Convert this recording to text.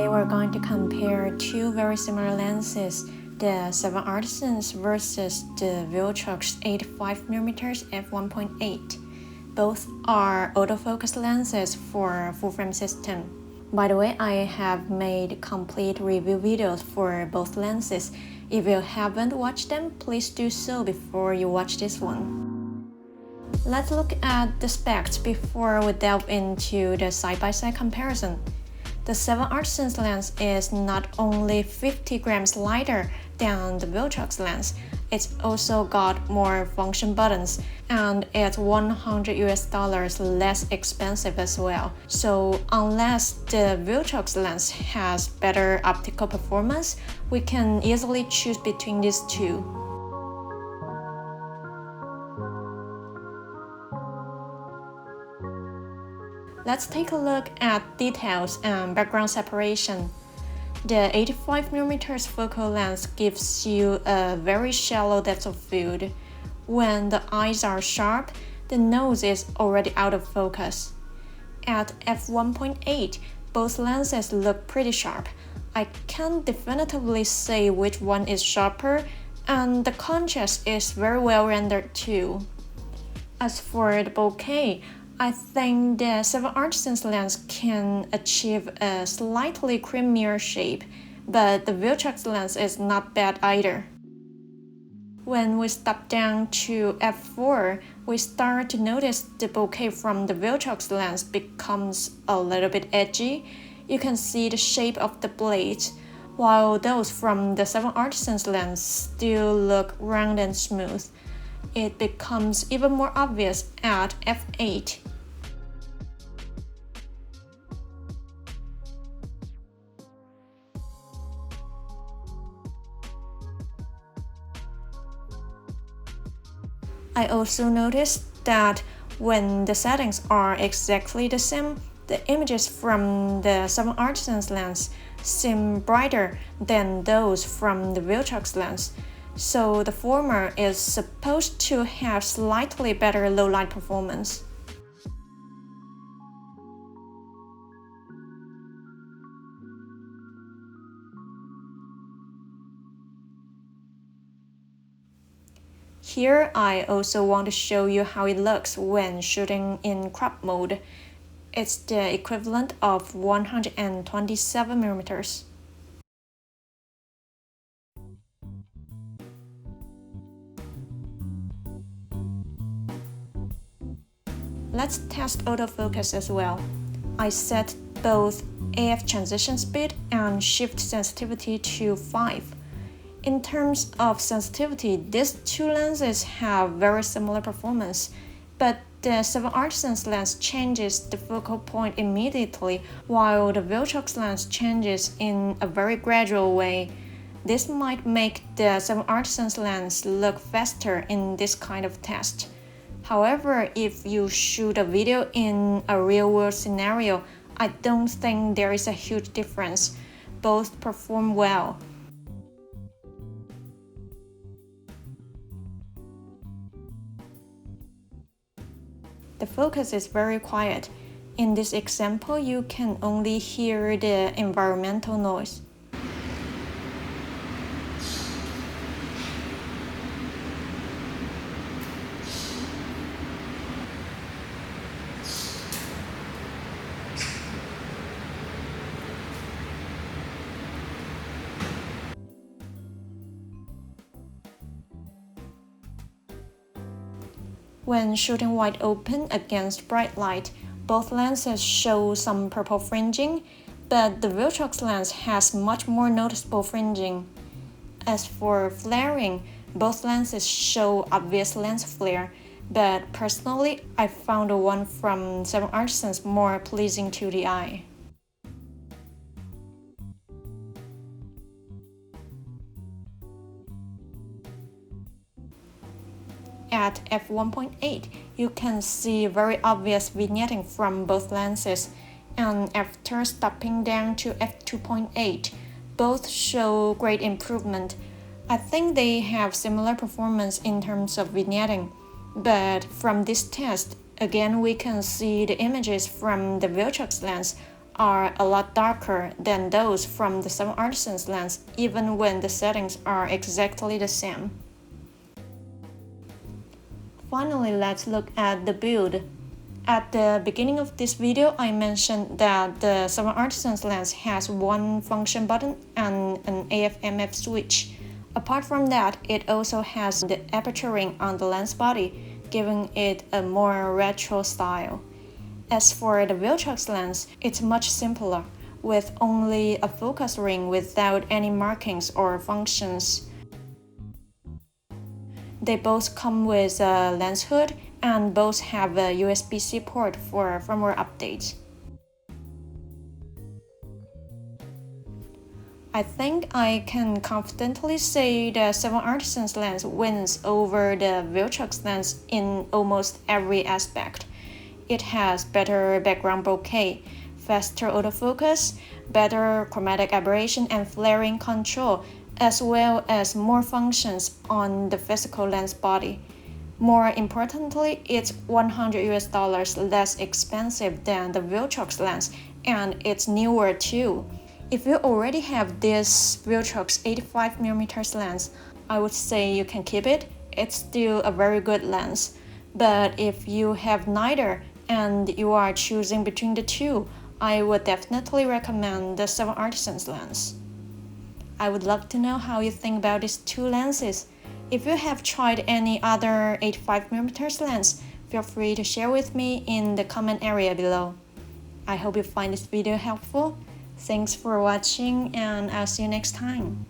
we're going to compare two very similar lenses, the 7artisans versus the Viltrox 85mm F1.8. Both are autofocus lenses for full-frame system. By the way, I have made complete review videos for both lenses. If you haven't watched them, please do so before you watch this one. Let's look at the specs before we delve into the side-by-side comparison. The 7artisans lens is not only 50 grams lighter than the Viltrox lens, it's also got more function buttons, and it's $100 less expensive as well. So unless the Viltrox lens has better optical performance, we can easily choose between these two. Let's take a look at details and background separation. The 85mm focal length gives you a very shallow depth of field. When the eyes are sharp, the nose is already out of focus. At f1.8, both lenses look pretty sharp. I can't definitively say which one is sharper, and the contrast is very well rendered too. As for the bokeh, I think the 7artisans lens can achieve a slightly creamier shape, but the Viltrox lens is not bad either. When we step down to f4, we start to notice the bokeh from the Viltrox lens becomes a little bit edgy. You can see the shape of the blades, while those from the 7artisans lens still look round and smooth. It becomes even more obvious at f8. I also noticed that when the settings are exactly the same, the images from the 7artisans lens seem brighter than those from the Viltrox lens. So the former is supposed to have slightly better low light performance. Here I also want to show you how it looks when shooting in crop mode. It's the equivalent of 127mm. Let's test autofocus as well. I set both AF transition speed and shift sensitivity to 5. In terms of sensitivity, these two lenses have very similar performance, but the 7artisans lens changes the focal point immediately, while the Viltrox lens changes in a very gradual way. This might make the 7artisans lens look faster in this kind of test. However, if you shoot a video in a real-world scenario, I don't think there is a huge difference. Both perform well. The focus is very quiet. In this example, you can only hear the environmental noise. When shooting wide open against bright light, both lenses show some purple fringing, but the Viltrox lens has much more noticeable fringing. As for flaring, both lenses show obvious lens flare, but personally, I found the one from 7artisans more pleasing to the eye. At f1.8, you can see very obvious vignetting from both lenses, and after stepping down to f2.8, both show great improvement. I think they have similar performance in terms of vignetting, but from this test, again we can see the images from the Viltrox lens are a lot darker than those from the 7artisans lens, even when the settings are exactly the same. Finally, let's look at the build. At the beginning of this video, I mentioned that the 7artisans lens has one function button and an AF/MF switch. Apart from that, it also has the aperture ring on the lens body, giving it a more retro style. As for the Viltrox lens, it's much simpler, with only a focus ring without any markings or functions. They both come with a lens hood and both have a USB-C port for firmware updates. I think I can confidently say the 7artisans lens wins over the Viltrox lens in almost every aspect. It has better background bokeh, faster autofocus, better chromatic aberration and flaring control, as well as more functions on the physical lens body. More importantly, it's $100 less expensive than the Viltrox lens, and it's newer too. If you already have this Viltrox 85mm lens, I would say you can keep it. It's still a very good lens. But if you have neither and you are choosing between the two, I would definitely recommend the 7artisans lens. I would love to know how you think about these two lenses. If you have tried any other 85mm lens, feel free to share with me in the comment area below. I hope you find this video helpful. Thanks for watching, and I'll see you next time.